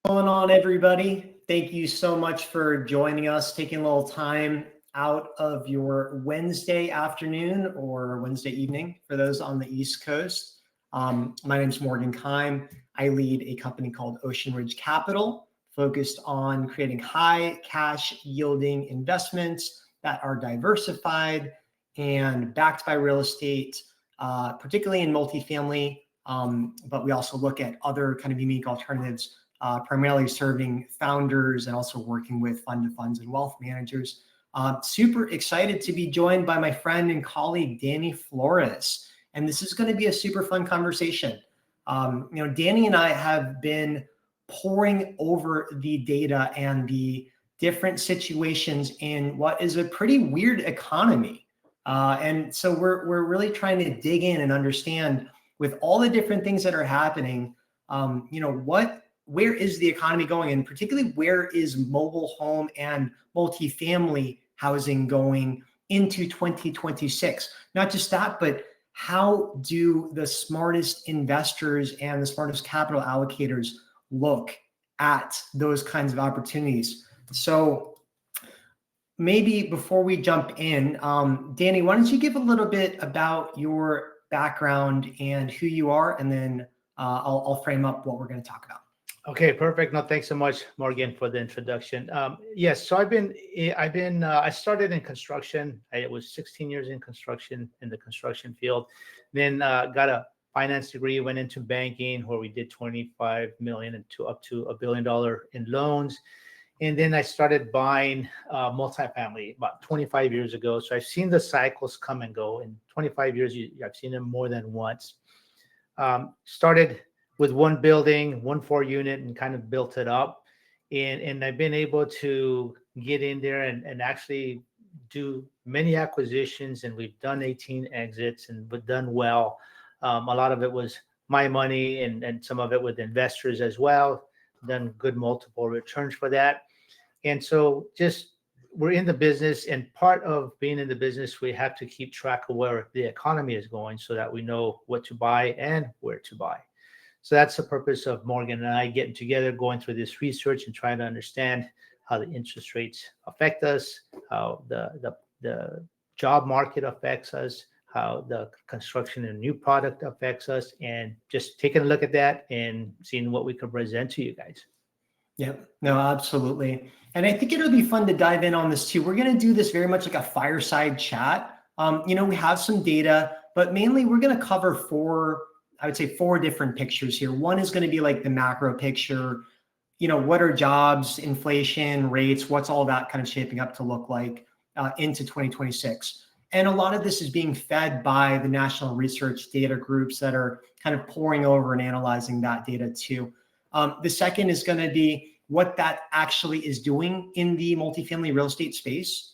Going on, everybody? Thank you so much for joining us, taking a little time out of your Wednesday afternoon or Wednesday evening for those on the East Coast. My name is Keim. I lead a company called Ocean Ridge Capital, focused on creating high cash yielding investments that are diversified and backed by real estate, particularly in multifamily. But we also look at other kind of unique alternatives, primarily serving founders and also working with fund of funds and wealth managers. Super excited to be joined by my friend and colleague, Danny Flores. And this is going to be a super fun conversation. Danny and I have been poring over the data and the different situations in what is a pretty weird economy. And so we're really trying to dig in and understand, with all the different things that are happening, where is the economy going? And particularly, where is mobile home and multifamily housing going into 2026? Not just that, but how do the smartest investors and the smartest capital allocators look at those kinds of opportunities? So maybe before we jump in, Danny, why don't you give a little bit about your background and who you are, and then I'll frame up what we're going to talk about. Okay, perfect. No, thanks so much, Morgan, for the introduction. Yes, so I started in construction. I was 16 years in construction, in the construction field. Then got a finance degree, went into banking, where we did 25 million and up to $1 billion in loans. And then I started buying multifamily about 25 years ago. So I've seen the cycles come and go. In 25 years, I've seen them more than once. Started with one building, 4-unit, and kind of built it up. And I've been able to get in there and actually do many acquisitions, and we've done 18 exits, and we've done well. A lot of it was my money and some of it with investors as well. Done good multiple returns for that. And so just we're in the business, and part of being in the business, we have to keep track of where the economy is going so that we know what to buy and where to buy. So that's the purpose of Morgan and I getting together, going through this research and trying to understand how the interest rates affect us, how the job market affects us, how the construction and new product affects us, and just taking a look at that and seeing what we can present to you guys. Yep. No, absolutely. And I think it'll be fun to dive in on this too. We're going to do this very much like a fireside chat. We have some data, but mainly we're going to cover four different pictures here. One is going to be like the macro picture. What are jobs, inflation, rates, what's all that kind of shaping up to look like into 2026? And a lot of this is being fed by the national research data groups that are kind of poring over and analyzing that data too. The second is going to be what that actually is doing in the multifamily real estate space.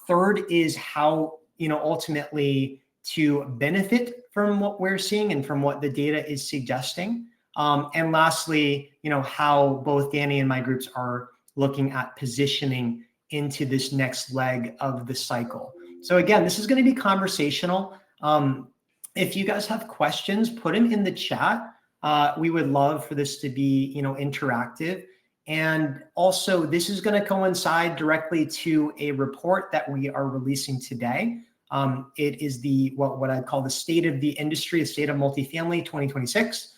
Third is how, ultimately to benefit from what we're seeing and from what the data is suggesting. And lastly, how both Danny and my groups are looking at positioning into this next leg of the cycle. So again, this is going to be conversational. If you guys have questions, put them in the chat. We would love for this to be, interactive. And also, this is going to coincide directly to a report that we are releasing today. It is what I call the state of the industry, the state of multifamily 2026.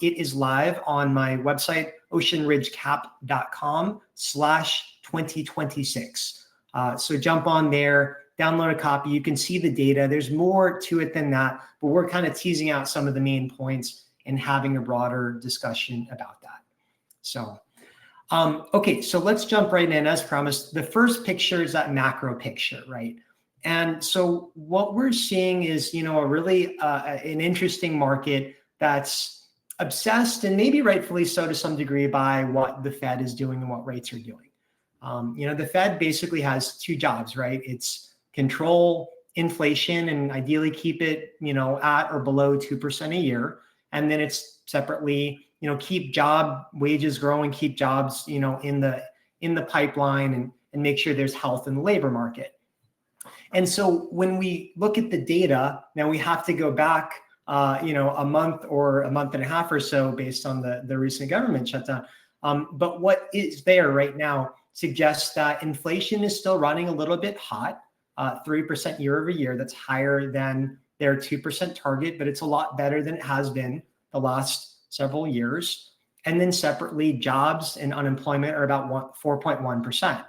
It is live on my website, oceanridgecap.com/2026. So jump on there, download a copy. You can see the data. There's more to it than that, but we're kind of teasing out some of the main points and having a broader discussion about that. So, okay, so let's jump right in. As promised, the first picture is that macro picture, right? And so what we're seeing is, a really an interesting market that's obsessed, and maybe rightfully so to some degree, by what the Fed is doing and what rates are doing. The Fed basically has two jobs, right? It's control inflation and ideally keep it, at or below 2% a year. And then it's separately, keep wages growing, keep jobs, in the pipeline, and make sure there's health in the labor market. And so when we look at the data, now we have to go back a month or a month and a half or so based on the recent government shutdown. But what is there right now suggests that inflation is still running a little bit hot, 3% year over year. That's higher than their 2% target, but it's a lot better than it has been the last several years. And then separately, jobs and unemployment are about 4.1%,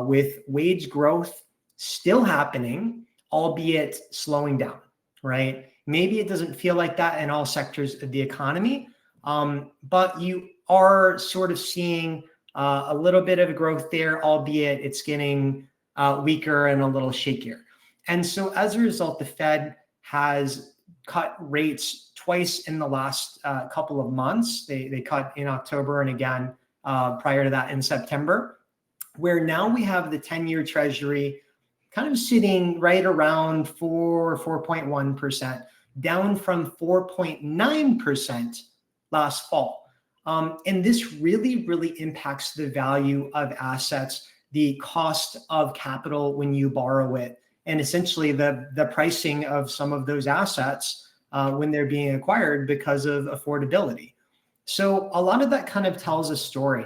with wage growth still happening, albeit slowing down, right? Maybe it doesn't feel like that in all sectors of the economy, but you are sort of seeing a little bit of a growth there, albeit it's getting weaker and a little shakier. And so as a result, the Fed has cut rates twice in the last couple of months. They cut in October and again prior to that in September, where now we have the 10-year Treasury kind of sitting right around 4.1%, down from 4.9% last fall. And this really, really impacts the value of assets, the cost of capital when you borrow it, and essentially the pricing of some of those assets when they're being acquired because of affordability. So a lot of that kind of tells a story.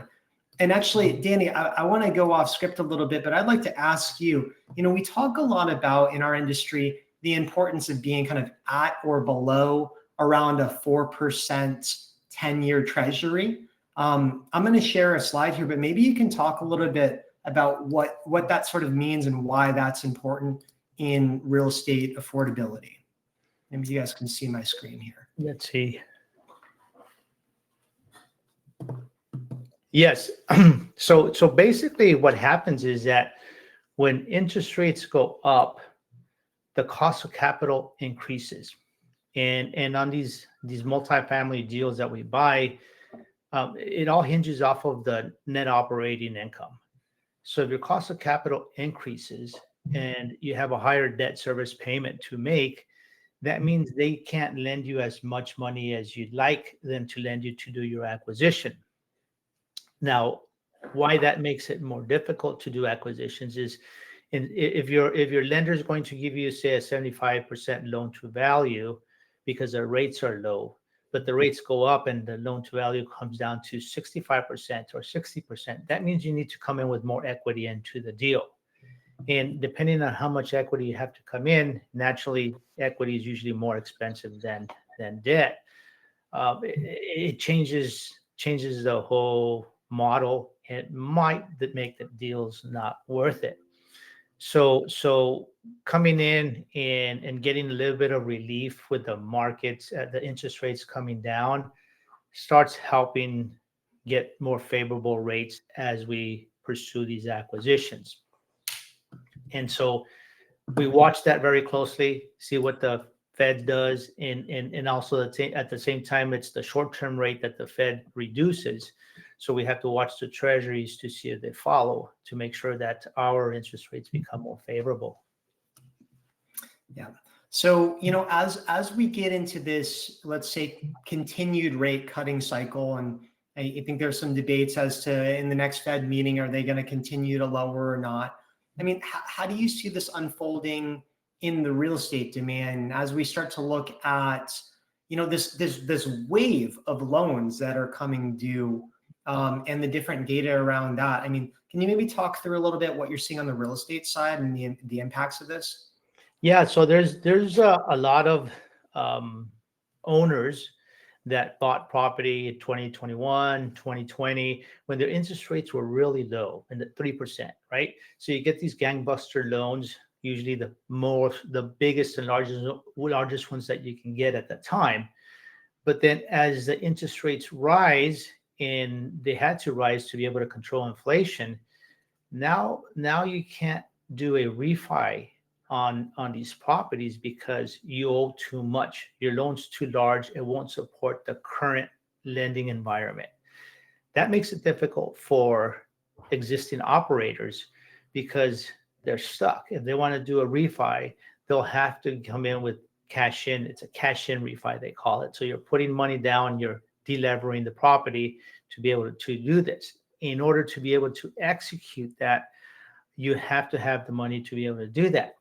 And actually, Danny, I want to go off script a little bit, but I'd like to ask you, we talk a lot about in our industry the importance of being kind of at or below around a 4% 10-year Treasury. I'm going to share a slide here, but maybe you can talk a little bit about what that sort of means and why that's important in real estate affordability. Maybe you guys can see my screen here. Let's see. Yes. So basically what happens is that when interest rates go up, the cost of capital increases. And on these multifamily deals that we buy, it all hinges off of the net operating income. So if your cost of capital increases and you have a higher debt service payment to make, that means they can't lend you as much money as you'd like them to lend you to do your acquisition. Now, why that makes it more difficult to do acquisitions is if your lender is going to give you, say, a 75% loan to value because the rates are low, but the rates go up and the loan to value comes down to 65% or 60%, that means you need to come in with more equity into the deal. And depending on how much equity you have to come in, naturally, equity is usually more expensive than debt. It changes the whole model. It might make the deals not worth it. So coming in and getting a little bit of relief with the markets, the interest rates coming down, starts helping get more favorable rates as we pursue these acquisitions. And so we watch that very closely, see what the Fed does, and also at the same time, it's the short-term rate that the Fed reduces. So we have to watch the treasuries to see if they follow to make sure that our interest rates become more favorable. Yeah. So, as we get into this, let's say, continued rate cutting cycle, and I think there's some debates as to in the next Fed meeting, are they going to continue to lower or not? I mean, how do you see this unfolding in the real estate demand as we start to look at, this wave of loans that are coming due, and the different data around that? I mean, can you maybe talk through a little bit what you're seeing on the real estate side and the impacts of this? Yeah, so there's a lot of owners that bought property in 2021, 2020, when their interest rates were really low and at 3%, right? So you get these gangbuster loans, usually the biggest and largest ones that you can get at the time. But then as the interest rates rise, and they had to rise to be able to control inflation, now you can't do a refi on these properties because you owe too much. Your loan's too large. It won't support the current lending environment. That makes it difficult for existing operators because they're stuck. If they want to do a refi, they'll have to come in with cash in. It's a cash in refi, they call it. So you're putting money down, you're delevering the property to be able to do this. In order to be able to execute that, you have to have the money to be able to do that.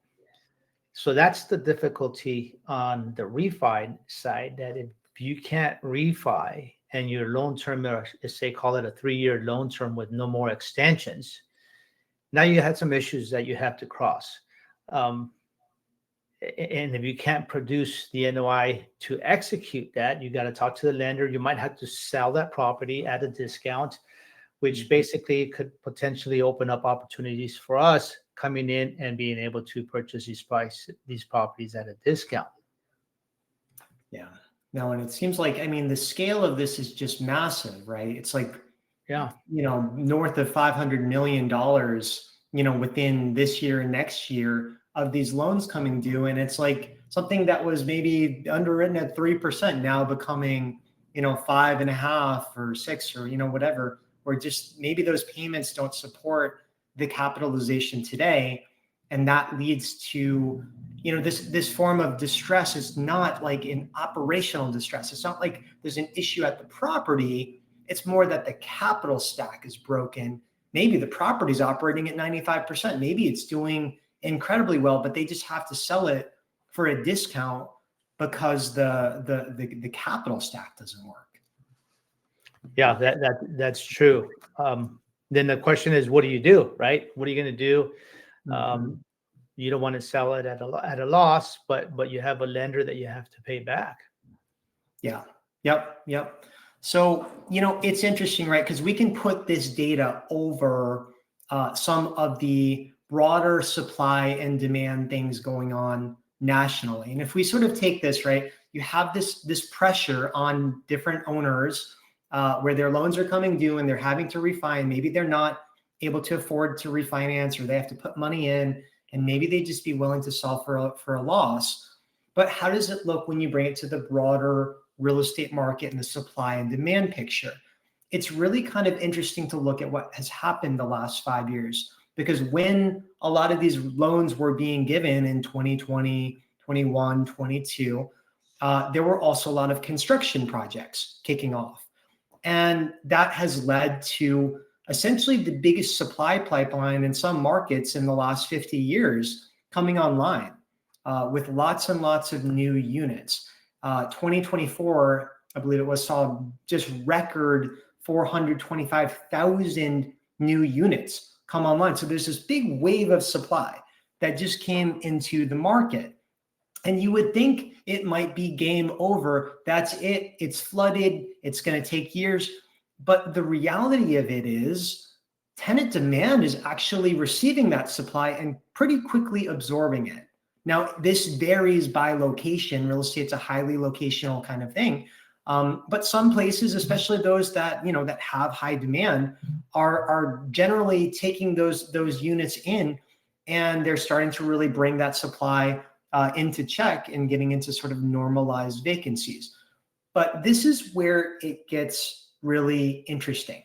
So that's the difficulty on the refi side, that if you can't refi and your loan term is, say, call it a 3-year loan term with no more extensions, now you had some issues that you have to cross. Um, and if you can't produce the NOI to execute that, you got to talk to the lender. You might have to sell that property at a discount, which basically could potentially open up opportunities for us coming in and being able to purchase these properties at a discount. Yeah. No, and it seems like, I mean, the scale of this is just massive, right? It's like, Yeah. North of $500 million, within this year and next year of these loans coming due. And it's like something that was maybe underwritten at 3% now becoming, 5.5 or 6 or, whatever, or just maybe those payments don't support the capitalization today. And that leads to, this form of distress. Is not like an operational distress. It's not like there's an issue at the property. It's more that the capital stack is broken. Maybe the property's operating at 95%. Maybe it's doing incredibly well, but they just have to sell it for a discount because the capital stack doesn't work. Yeah, that's true. Then the question is, what do you do, right? What are you going to do? You don't want to sell it at a loss, but you have a lender that you have to pay back. Yeah. Yep. So, it's interesting, right? Because we can put this data over some of the broader supply and demand things going on nationally. And if we sort of take this, right, you have this pressure on different owners where their loans are coming due and they're having to refi. Maybe they're not able to afford to refinance, or they have to put money in, and maybe they just be willing to sell for a loss. But how does it look when you bring it to the broader real estate market and the supply and demand picture? It's really kind of interesting to look at what has happened the last 5 years, because when a lot of these loans were being given in 2020, 21, 22, there were also a lot of construction projects kicking off. And that has led to essentially the biggest supply pipeline in some markets in the last 50 years coming online with lots and lots of new units. 2024, I believe it was, saw just record 425,000 new units come online. So there's this big wave of supply that just came into the market. And you would think it might be game over. That's it. It's flooded. It's going to take years. But the reality of it is tenant demand is actually receiving that supply and pretty quickly absorbing it. Now, this varies by location. Real estate's a highly locational kind of thing. But some places, especially those that, that have high demand, are generally taking those units in, and they're starting to really bring that supply into check and getting into sort of normalized vacancies. But this is where it gets really interesting.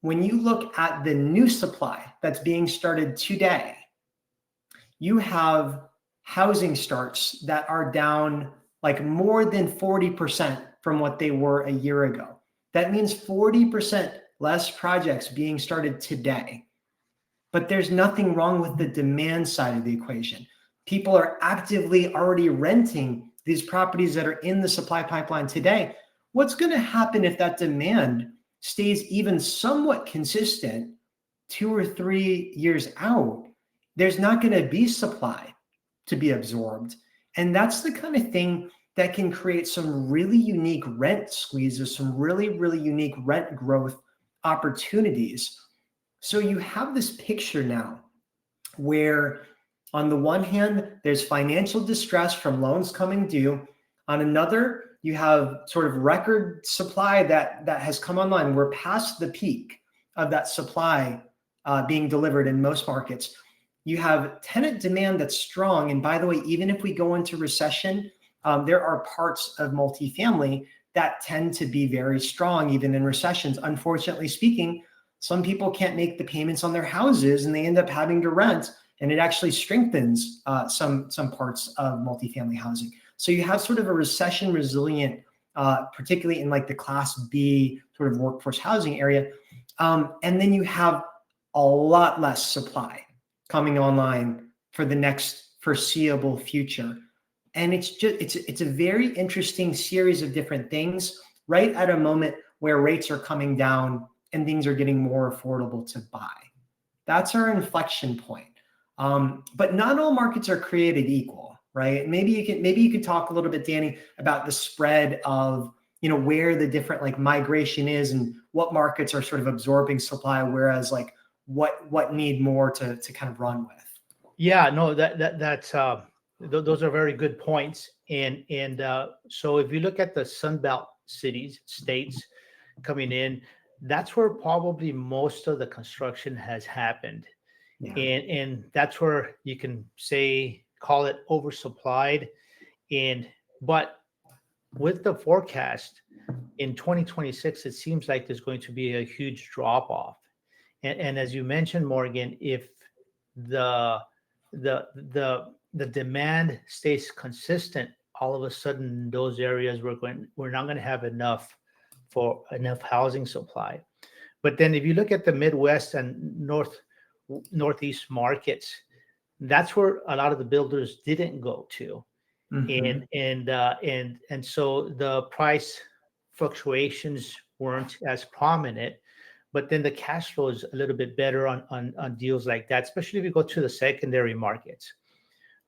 When you look at the new supply that's being started today, you have housing starts that are down like more than 40% from what they were a year ago. That means 40% less projects being started today. But there's nothing wrong with the demand side of the equation. People are actively already renting these properties that are in the supply pipeline today. What's going to happen if that demand stays even somewhat consistent 2 or 3 years out? There's not going to be supply to be absorbed. And that's the kind of thing that can create some really unique rent squeezes, some really, really unique rent growth opportunities. So you have this picture now where on the one hand, there's financial distress from loans coming due. On another, you have sort of record supply that has come online. We're past the peak of that supply being delivered in most markets. You have tenant demand that's strong. And by the way, even if we go into recession, there are parts of multifamily that tend to be very strong, even in recessions. Unfortunately speaking, some people can't make the payments on their houses and they end up having to rent. And it actually strengthens some parts of multifamily housing. So you have sort of a recession resilient, particularly in like the Class B sort of workforce housing area. And then you have a lot less supply coming online for the next foreseeable future. And it's a very interesting series of different things right at a moment where rates are coming down and things are getting more affordable to buy. That's our inflection point. But not all markets are created equal, right? Maybe you could talk a little bit, Danny, about the spread of, where the different like migration is and what markets are sort of absorbing supply, whereas like what need more to kind of run with. Yeah, no, that's those are very good points. And so if you look at the Sunbelt states coming in, that's where probably most of the construction has happened. Yeah. And that's where you can call it oversupplied. But with the forecast in 2026, it seems like there's going to be a huge drop off. And as you mentioned, Morgan, if the demand stays consistent, all of a sudden in those areas we're not going to have enough housing supply. But then if you look at the Midwest and Northeast markets, that's where a lot of the builders didn't go to. Mm-hmm. And so the price fluctuations weren't as prominent, but then the cash flow is a little bit better on deals like that, especially if you go to the secondary markets,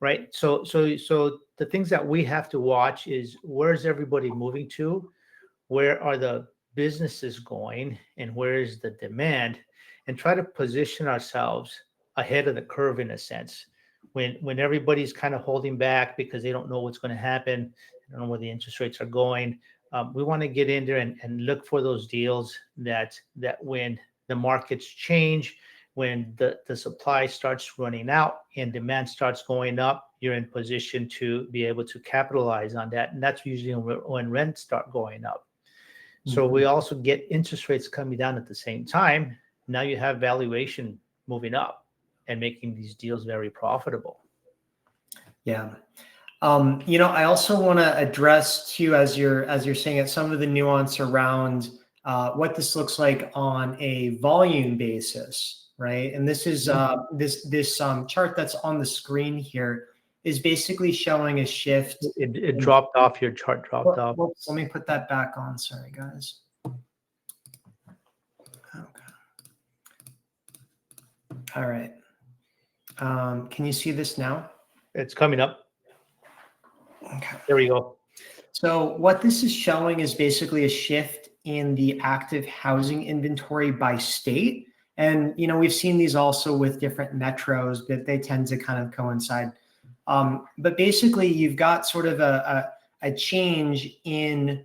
right? So the things that we have to watch is, where's everybody moving to, where are the businesses going, and where is the demand, and try to position ourselves ahead of the curve in a sense. When everybody's kind of holding back because they don't know what's going to happen, they don't know where the interest rates are going, we want to get in there and look for those deals that when the markets change, when the supply starts running out and demand starts going up, you're in position to be able to capitalize on that. And that's usually when rents start going up. So we also get interest rates coming down at the same time. Now you have valuation moving up and making these deals very profitable. Yeah. I also want to address too, as you're saying it, some of the nuance around what this looks like on a volume basis, right? And this is this chart that's on the screen here is basically showing a shift. It dropped off. Your chart dropped off. Whoops, let me put that back on. Sorry, guys. Okay. All right. Can you see this now? It's coming up. Okay. There we go. So what this is showing is basically a shift in the active housing inventory by state. And, we've seen these also with different metros, but they tend to kind of coincide. But basically you've got sort of a change in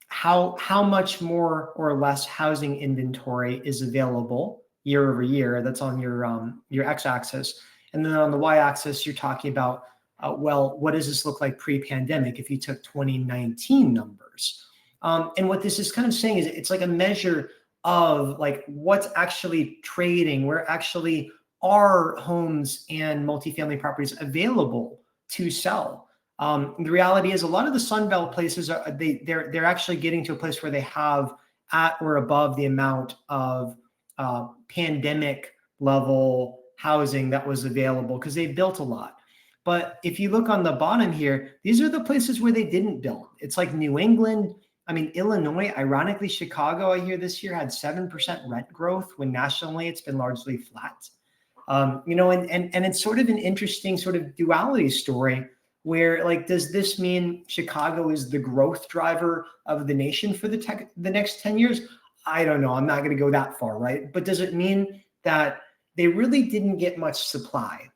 how much more or less housing inventory is available year over year. That's on your x-axis. And then on the y-axis, you're talking about, what does this look like pre-pandemic if you took 2019 numbers? And what this is kind of saying is it's like a measure of like what's actually trading, where actually are homes and multifamily properties available to sell. The reality is a lot of the Sunbelt places they're actually getting to a place where they have at or above the amount of pandemic level housing that was available because they built a lot. But if you look on the bottom here, these are the places where they didn't build. It's like New England. I mean, Illinois, ironically, Chicago, I hear this year had 7% rent growth when nationally it's been largely flat. And it's sort of an interesting sort of duality story where, like, does this mean Chicago is the growth driver of the nation for the next 10 years? I don't know. I'm not going to go that far, right? But does it mean that they really didn't get much supply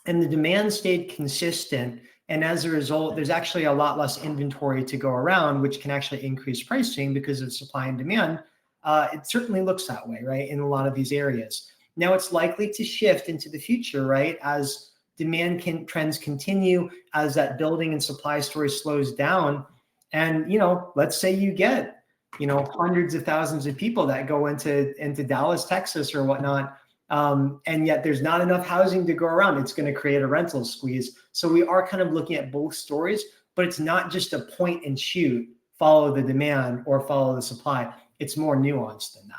and the demand stayed consistent? And as a result, there's actually a lot less inventory to go around, which can actually increase pricing because of supply and demand. It certainly looks that way, right? In a lot of these areas. Now it's likely to shift into the future, right? As demand trends continue, as that building and supply story slows down. And, let's say you get, hundreds of thousands of people that go into Dallas, Texas or whatnot. And yet there's not enough housing to go around. It's going to create a rental squeeze. So we are kind of looking at both stories, but it's not just a point and shoot, follow the demand or follow the supply. It's more nuanced than that.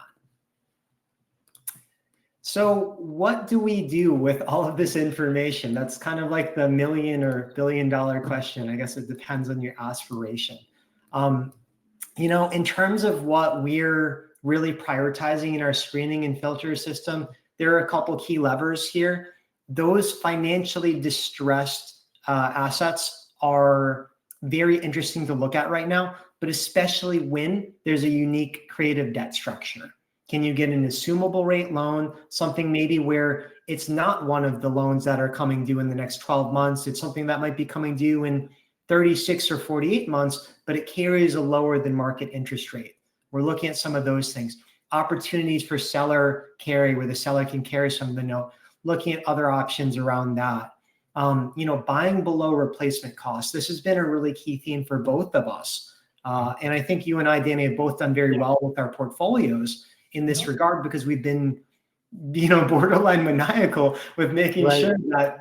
So what do we do with all of this information? That's kind of like the million or billion-dollar question. I guess it depends on your aspiration. Um, in terms of what we're really prioritizing in our screening and filter system, there are a couple key levers here. Those financially distressed assets are very interesting to look at right now, but especially when there's a unique creative debt structure. Can you get an assumable rate loan, something maybe where it's not one of the loans that are coming due in the next 12 months. It's something that might be coming due in 36 or 48 months, but it carries a lower than market interest rate. We're looking at some of those things. Opportunities for seller carry, where the seller can carry some of the note, looking at other options around that. Buying below replacement costs. This has been a really key theme for both of us. And I think you and I, Danny, have both done very well with our portfolios in this regard, because we've been, borderline maniacal with making sure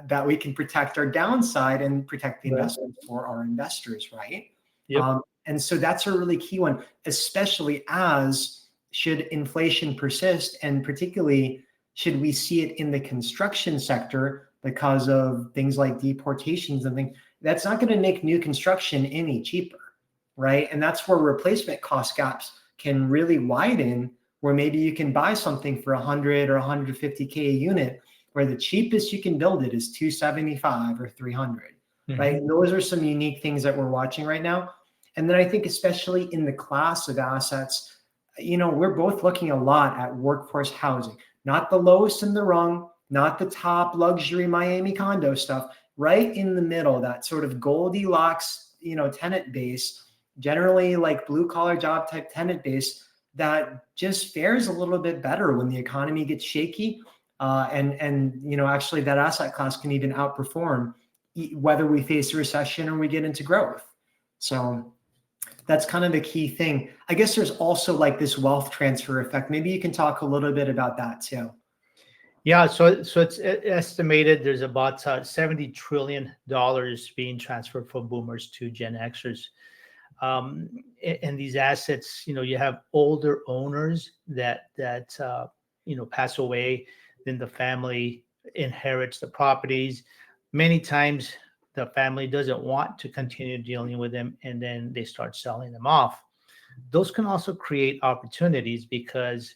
that we can protect our downside and protect the investment for our investors, right? Yep. And so that's a really key one, especially as should inflation persist, and particularly should we see it in the construction sector because of things like deportations and things. That's not going to make new construction any cheaper, right? And that's where replacement cost gaps can really widen, where maybe you can buy something for 100 or 150K a unit, where the cheapest you can build it is 275 or 300, right? And those are some unique things that we're watching right now. And then I think especially in the class of assets, we're both looking a lot at workforce housing, not the lowest in the rung, not the top luxury Miami condo stuff, right in the middle, that sort of Goldilocks, tenant base, generally like blue collar job type tenant base, that just fares a little bit better when the economy gets shaky. Actually that asset class can even outperform whether we face a recession or we get into growth. So that's kind of the key thing. I guess there's also like this wealth transfer effect. Maybe you can talk a little bit about that too. Yeah, so it's estimated there's about $70 trillion being transferred from boomers to Gen Xers. And these assets, you have older owners that pass away, then the family inherits the properties. Many times the family doesn't want to continue dealing with them, and then they start selling them off. Those can also create opportunities, because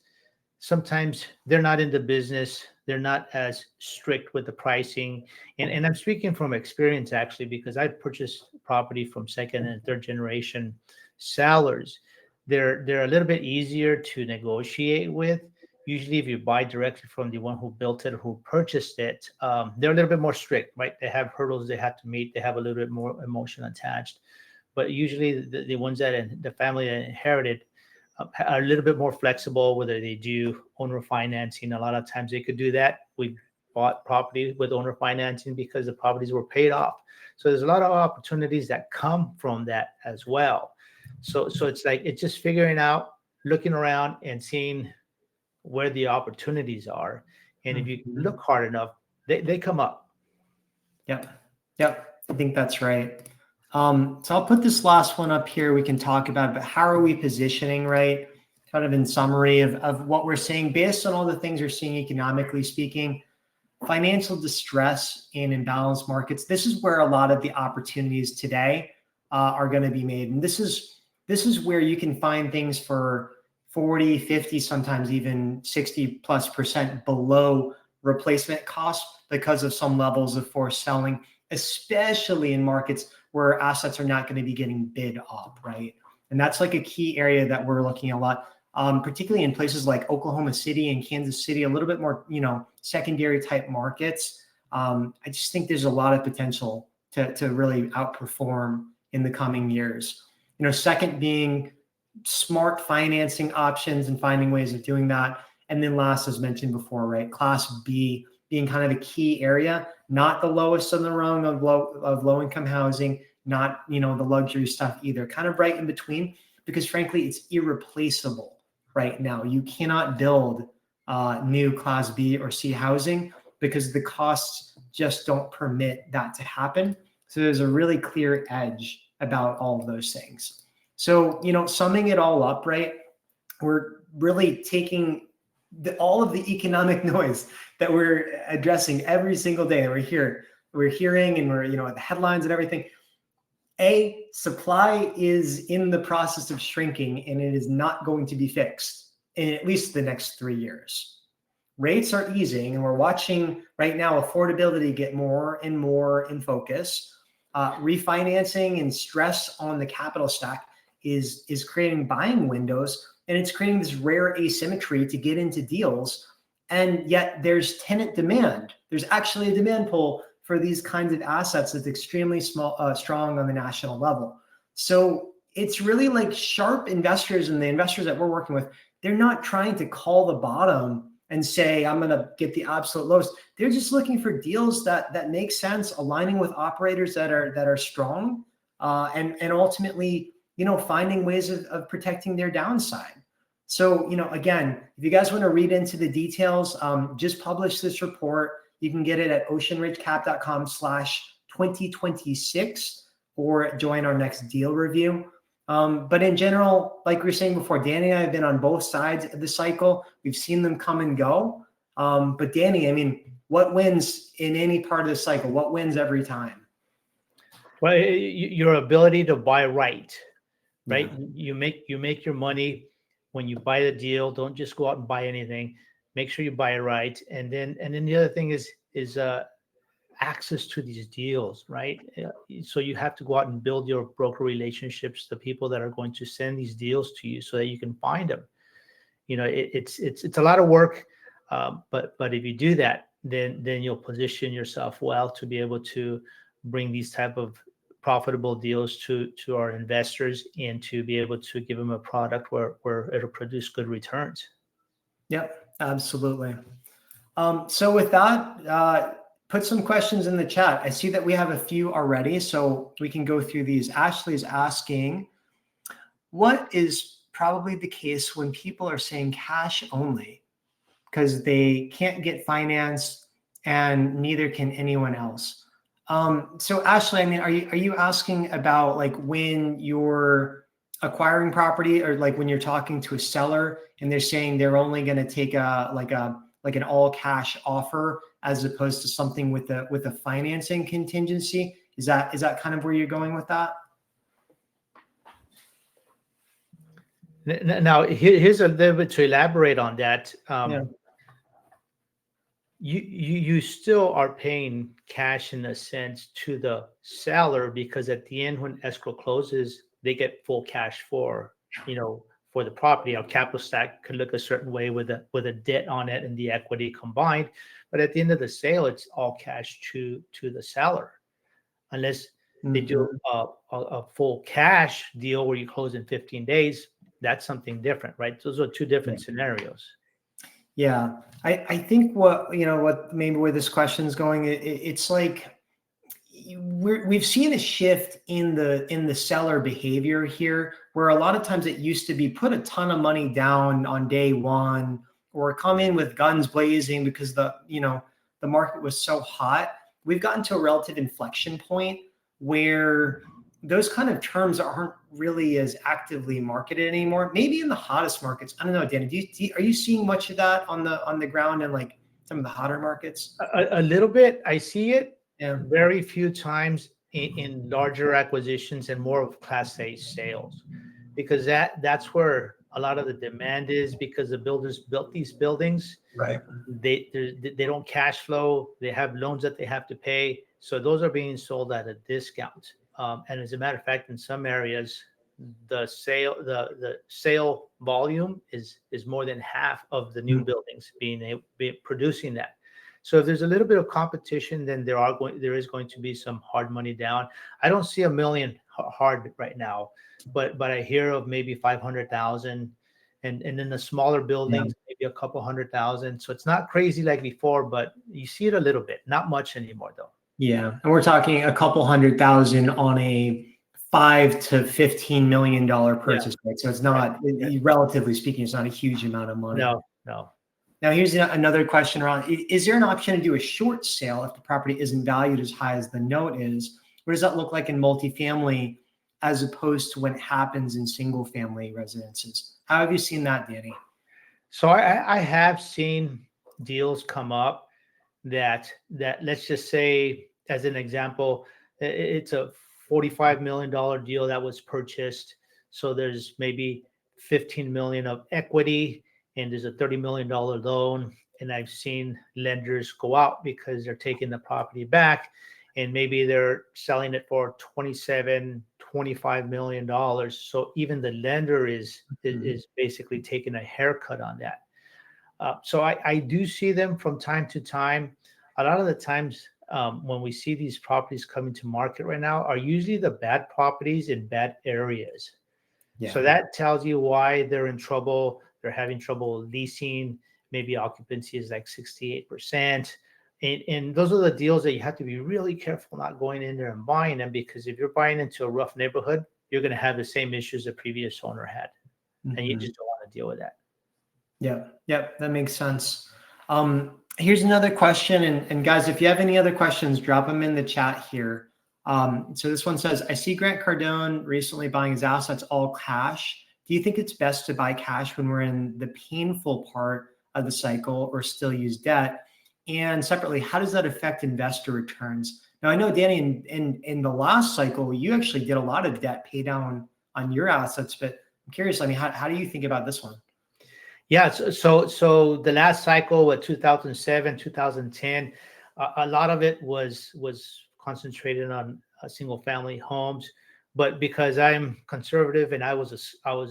sometimes they're not in the business, they're not as strict with the pricing. And I'm speaking from experience, actually, because I purchased property from second and third generation sellers. They're a little bit easier to negotiate with. Usually if you buy directly from the one who built it, who purchased it, they're a little bit more strict, right? They have hurdles they have to meet. They have a little bit more emotion attached. But usually the ones that the family that inherited are a little bit more flexible, whether they do owner financing. A lot of times they could do that. We bought property with owner financing because the properties were paid off. So there's a lot of opportunities that come from that as well. So it's like, it's just figuring out, looking around and seeing where the opportunities are. And if you look hard enough, they come up. Yep. I think that's right. So I'll put this last one up here. We can talk about it, but how are we positioning, right? Kind of in summary of what we're seeing based on all the things we're seeing economically speaking. Financial distress in imbalanced markets. This is where a lot of the opportunities today are going to be made. And this is where you can find things for 40, 50, sometimes even 60+% below replacement costs because of some levels of forced selling, especially in markets where assets are not going to be getting bid up, right? And that's like a key area that we're looking at a lot, particularly in places like Oklahoma City and Kansas City, a little bit more, secondary type markets. I just think there's a lot of potential to really outperform in the coming years. Second being smart financing options and finding ways of doing that. And then last, as mentioned before, right, Class B being kind of a key area, not the lowest on the rung of low income housing, not the luxury stuff either, kind of right in between, because frankly, it's irreplaceable right now. You cannot build new Class B or C housing because the costs just don't permit that to happen. So there's a really clear edge about all of those things. So, summing it all up, right, we're really taking all of the economic noise that we're addressing every single day, and we're hearing, and we're, the headlines and everything. Supply is in the process of shrinking, and it is not going to be fixed in at least the next 3 years. Rates are easing, and we're watching right now affordability get more and more in focus. Refinancing and stress on the capital stack is creating buying windows, and it's creating this rare asymmetry to get into deals. And yet there's tenant demand. There's actually a demand pull for these kinds of assets that's extremely strong on the national level. So it's really like sharp investors, and the investors that we're working with, they're not trying to call the bottom and say, I'm going to get the absolute lowest. They're just looking for deals that make sense, aligning with operators that are strong, and ultimately, finding ways of protecting their downside. So, again, if you guys want to read into the details, just publish this report. You can get it at oceanridgecap.com/2026 or join our next deal review. But in general, like we were saying before, Danny and I have been on both sides of the cycle. We've seen them come and go. But Danny, I mean, what wins in any part of the cycle? What wins every time? Well, your ability to buy right? Yeah. You make your money when you buy the deal. Don't just go out and buy anything. Make sure you buy it right. And then the other thing is access to these deals, right? So you have to go out and build your broker relationships, the people that are going to send these deals to you, so that you can find them. It's a lot of work, but if you do that, then you'll position yourself well to be able to bring these type of profitable deals to our investors, and to be able to give them a product where it'll produce good returns. Yep, absolutely. So with that, put some questions in the chat. I see that we have a few already, so we can go through these. Ashley's asking, what is probably the case when people are saying cash only because they can't get financed and neither can anyone else? So Ashley, I mean, are you asking about like when you're acquiring property, or like when you're talking to a seller and they're saying they're only going to take an all cash offer as opposed to something with a financing contingency? Is that kind of where you're going with that? Now, here's a little bit to elaborate on that. You still are paying cash in a sense to the seller, because at the end, when escrow closes, they get full cash for the property. Our capital stack could look a certain way with a debt on it and the equity combined, but at the end of the sale, it's all cash to the seller, unless they do a full cash deal where you close in 15 days. That's something different, right? Those are two different scenarios. Yeah, I think what maybe where this question is going, it's like we've seen a shift in the seller behavior here, where a lot of times it used to be put a ton of money down on day one, or come in with guns blazing because the market was so hot. We've gotten to a relative inflection point where those kind of terms aren't really as actively marketed anymore. Maybe in the hottest markets. I don't know, Danny. Are you seeing much of that on the ground in like some of the hotter markets? A little bit. I see it. Yeah. Very few times in larger acquisitions and more of Class A sales, because that's where a lot of the demand is, because the builders built these buildings. Right. They don't cash flow. They have loans that they have to pay. So those are being sold at a discount. And as a matter of fact, in some areas, the sale volume is more than half of the new buildings being producing that. So if there's a little bit of competition, then there is going to be some hard money down. I don't see $1 million hard right now, but I hear of maybe 500,000, and in the smaller buildings, maybe a couple 100,000. So it's not crazy like before, but you see it a little bit, not much anymore though. Yeah, and we're talking a couple 100,000 on a $5 to $15 million purchase, right? So it's not, relatively speaking, it's not a huge amount of money. No. Now here's another question around: is there an option to do a short sale if the property isn't valued as high as the note is? What does that look like in multifamily as opposed to when it happens in single family residences? How have you seen that, Danny? So I have seen deals come up that let's just say, as an example, it's a $45 million deal that was purchased. So there's maybe 15 million of equity, and there's a $30 million loan. And I've seen lenders go out because they're taking the property back, and maybe they're selling it for 27, $25 million. So even the lender is basically taking a haircut on that. So I do see them from time to time. A lot of the times, when we see these properties coming to market right now, are usually the bad properties in bad areas. So Yeah. that tells you why they're in trouble. They're having trouble leasing. Maybe occupancy is like 68%. And those are the deals that you have to be really careful not going in there and buying them, because if you're buying into a rough neighborhood, you're going to have the same issues the previous owner had. And you Mhm. just don't want to deal with that. Yeah, yeah, that makes sense. Here's another question, and guys, if you have any other questions, drop them in the chat here. So this one says, I see Grant Cardone recently buying his assets all cash. Do you think it's best to buy cash when we're in the painful part of the cycle, or still use debt? And separately, how does that affect investor returns? Now, I know, Danny, in the last cycle, you actually did a lot of debt pay down on your assets, but I'm curious, I mean, how do you think about this one? Yeah, so the last cycle with 2007, 2010, a lot of it was concentrated on single family homes, but because I'm conservative and I was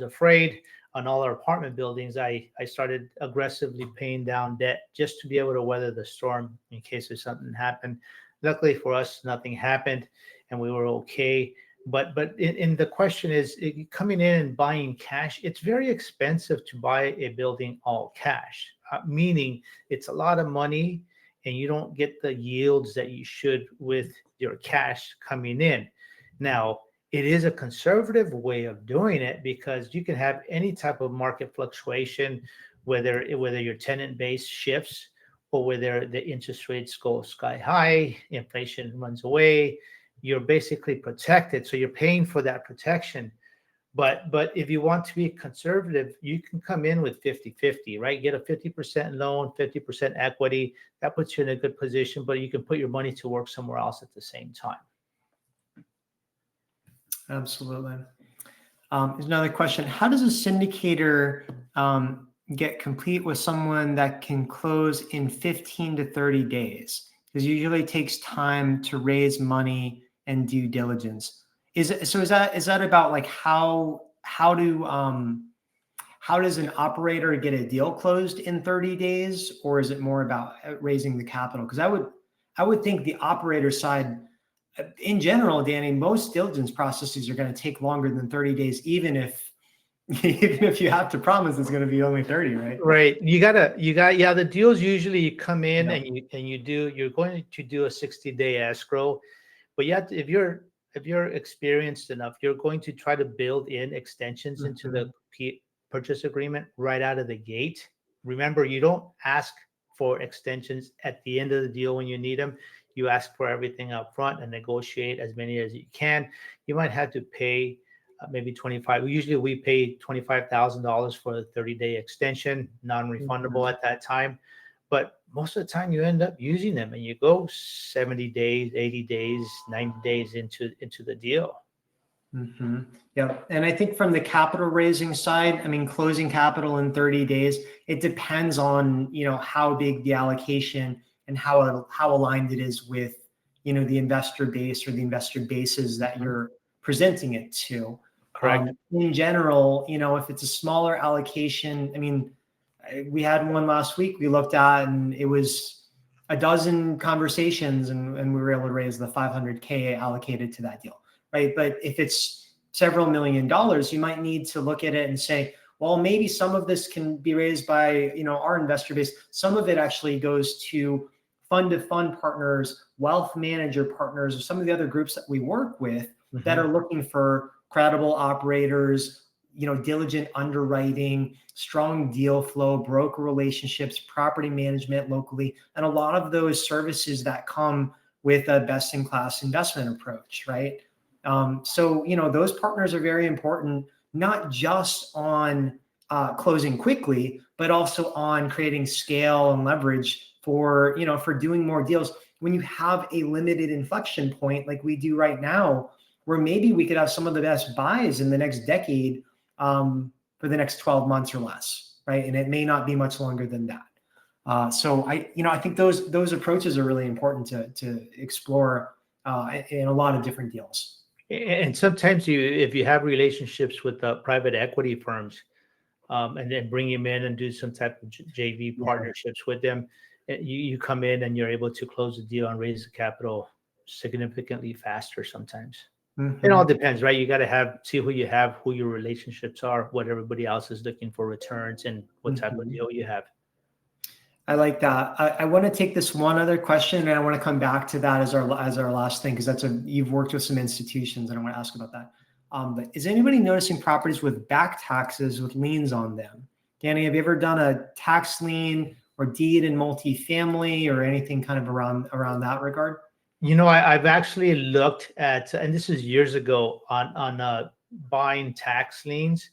afraid on all our apartment buildings, I started aggressively paying down debt just to be able to weather the storm in case if something happened. Luckily for us, nothing happened, and we were okay. But in the question is, coming in and buying cash, it's very expensive to buy a building all cash, meaning it's a lot of money and you don't get the yields that you should with your cash coming in. Now, it is a conservative way of doing it because you can have any type of market fluctuation, whether your tenant base shifts or whether the interest rates go sky high, inflation runs away. You're basically protected, so you're paying for that protection. But if you want to be conservative, you can come in with 50-50, right? Get a 50% loan, 50% equity. That puts you in a good position, but you can put your money to work somewhere else at the same time. Absolutely. There's another question. How does a syndicator get complete with someone that can close in 15 to 30 days? Because usually it takes time to raise money and due diligence. Is that about like how does an operator get a deal closed in 30 days, or is it more about raising the capital? Because I would think the operator side, in general, Danny, most diligence processes are going to take longer than 30 days, even if you have to promise it's going to be only 30, right? Right. Yeah, the deals usually you come in Yeah. and you're going to do a 60-day escrow. But yet, if you're experienced enough, you're going to try to build in extensions into the purchase agreement right out of the gate. Remember, you don't ask for extensions at the end of the deal when you need them. You ask for everything up front and negotiate as many as you can. You might have to pay maybe 25. Usually we pay $25,000 for the 30-day extension, non-refundable at that time. But most of the time you end up using them and you go 70 days, 80 days, 90 days into the deal. Yeah. And I think from the capital raising side, I mean, closing capital in 30 days, it depends on, how big the allocation and how aligned it is with, the investor base or the investor bases that you're presenting it to. Correct. In general, if it's a smaller allocation, I mean, we had one last week we looked at, and it was a dozen conversations, and we were able to raise the $500K allocated to that deal, right? But if it's several $1 million, you might need to look at it and say, well, maybe some of this can be raised by, our investor base. Some of it actually goes to fund-to-fund partners, wealth manager partners, or some of the other groups that we work with that are looking for credible operators, diligent underwriting, strong deal flow, broker relationships, property management locally, and a lot of those services that come with a best-in-class investment approach, right? So, those partners are very important, not just on closing quickly, but also on creating scale and leverage for, for doing more deals. When you have a limited inflection point like we do right now, where maybe we could have some of the best buys in the next decade, for the next 12 months or less, right? And it may not be much longer than that. So I think those approaches are really important to explore in a lot of different deals. And sometimes if you have relationships with private equity firms, and then bring them in and do some type of JV partnerships with them, you come in and you're able to close the deal and raise the capital significantly faster sometimes. It all depends, right? You got to see who you have, who your relationships are, what everybody else is looking for returns, and what type of deal you have. I like that. I want to take this one other question, and I want to come back to that as our last thing, because you've worked with some institutions, and I want to ask about that. But is anybody noticing properties with back taxes with liens on them? Danny, have you ever done a tax lien or deed in multifamily or anything kind of around that regard? I've actually looked at, and this is years ago, on buying tax liens,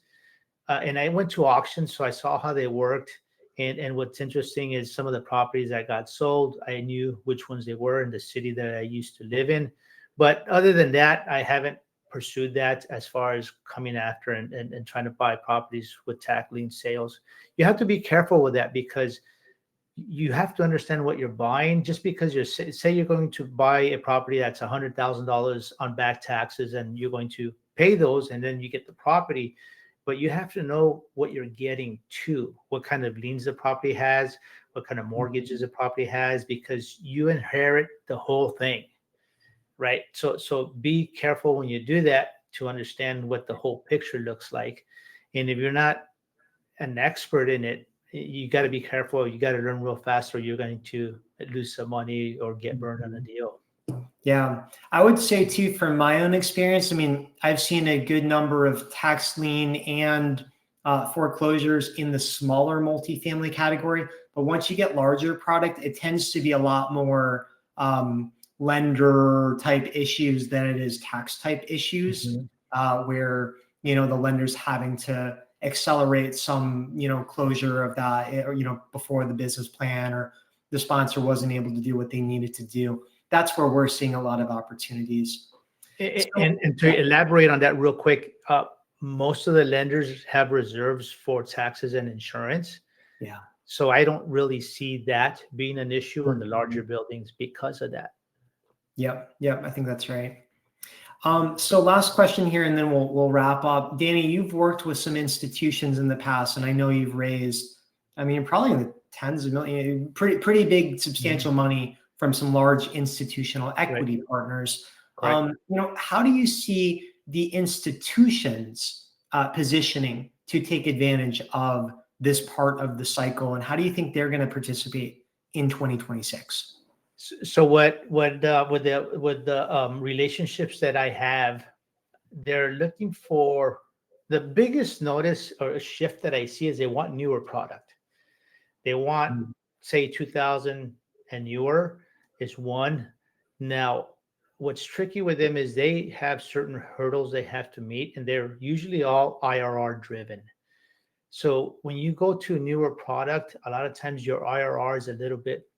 and I went to auctions, so I saw how they worked. And what's interesting is some of the properties that got sold, I knew which ones they were in the city that I used to live in. But other than that, I haven't pursued that as far as coming after and trying to buy properties with tax lien sales. You have to be careful with that, because you have to understand what you're buying. Just because say you're going to buy a property that's $100,000 on back taxes, and you're going to pay those, and then you get the property, but you have to know what you're getting to, what kind of liens the property has, what kind of mortgages the property has, because you inherit the whole thing, right? So be careful when you do that to understand what the whole picture looks like. And if you're not an expert in it, you got to be careful. You got to learn real fast, or you're going to lose some money or get burned on a deal. Yeah, I would say too, from my own experience, I mean, I've seen a good number of tax lien and foreclosures in the smaller multifamily category. But once you get larger product, it tends to be a lot more lender type issues than it is tax type issues, where, the lender's having to accelerate some, closure of that, or, before the business plan or the sponsor wasn't able to do what they needed to do. That's where we're seeing a lot of opportunities. And to elaborate on that real quick, most of the lenders have reserves for taxes and insurance. Yeah. So I don't really see that being an issue in the larger buildings because of that. Yep. I think that's right. So last question here, and then we'll wrap up. Danny, you've worked with some institutions in the past, and I know you've raised, probably in the tens of millions, pretty big, substantial money from some large institutional equity partners. How do you see the institutions positioning to take advantage of this part of the cycle, and how do you think they're going to participate in 2026? So with the relationships that I have, they're looking for, the biggest notice or shift that I see is they want newer product. They want, say, 2000 and newer is one. Now, what's tricky with them is they have certain hurdles they have to meet, and they're usually all IRR driven. So when you go to a newer product, a lot of times your IRR is a little bit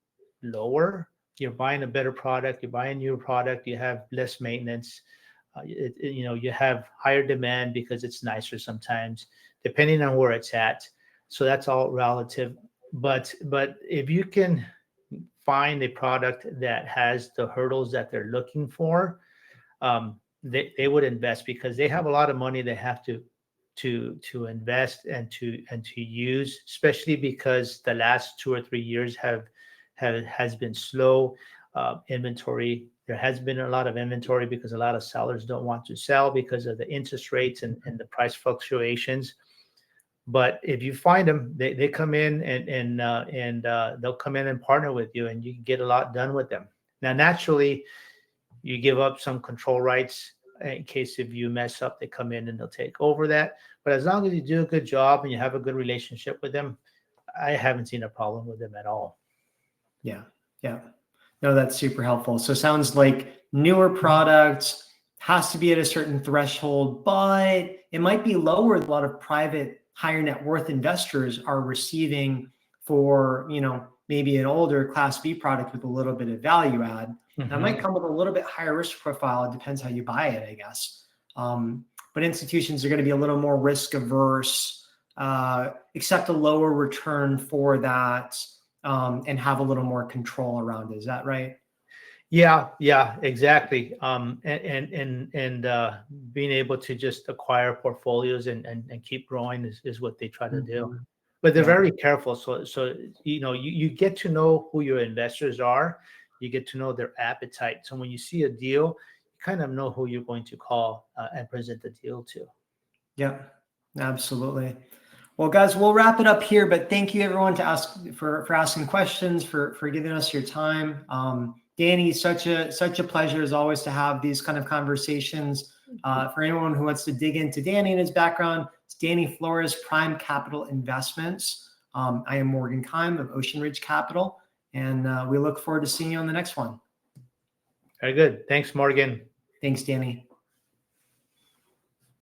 lower. You're buying a better product, you're buying a newer product, you have less maintenance, you have higher demand because it's nicer sometimes, depending on where it's at. So that's all relative. But if you can find a product that has the hurdles that they're looking for, they would invest, because they have a lot of money they have to invest and to use, especially because the last 2 or 3 years has been slow. Inventory, there has been a lot of inventory because a lot of sellers don't want to sell because of the interest rates and the price fluctuations. But if you find them, they come in and they'll come in and partner with you, and you can get a lot done with them. Now, naturally, you give up some control rights in case if you mess up, they come in and they'll take over that. But as long as you do a good job and you have a good relationship with them, I haven't seen a problem with them at all. Yeah. No, that's super helpful. So it sounds like newer products has to be at a certain threshold, but it might be lower with a lot of private higher net worth investors are receiving for, maybe an older Class B product with a little bit of value add. That might come with a little bit higher risk profile. It depends how you buy it, I guess. But institutions are going to be a little more risk averse, accept a lower return for that, and have a little more control around it. Is that right? Yeah, exactly. And being able to just acquire portfolios and keep growing is what they try to do. But they're very careful. So you get to know who your investors are. You get to know their appetite. So when you see a deal, you kind of know who you're going to call and present the deal to. Yeah, absolutely. Well, guys, we'll wrap it up here, but thank you everyone for asking questions, for giving us your time. Danny, such a pleasure as always to have these kind of conversations. For anyone who wants to dig into Danny and his background, it's Danny Flores, Prime Capital Investments. I am Morgan Keim of Ocean Ridge Capital, and we look forward to seeing you on the next one. Very good. Thanks, Morgan. Thanks, Danny.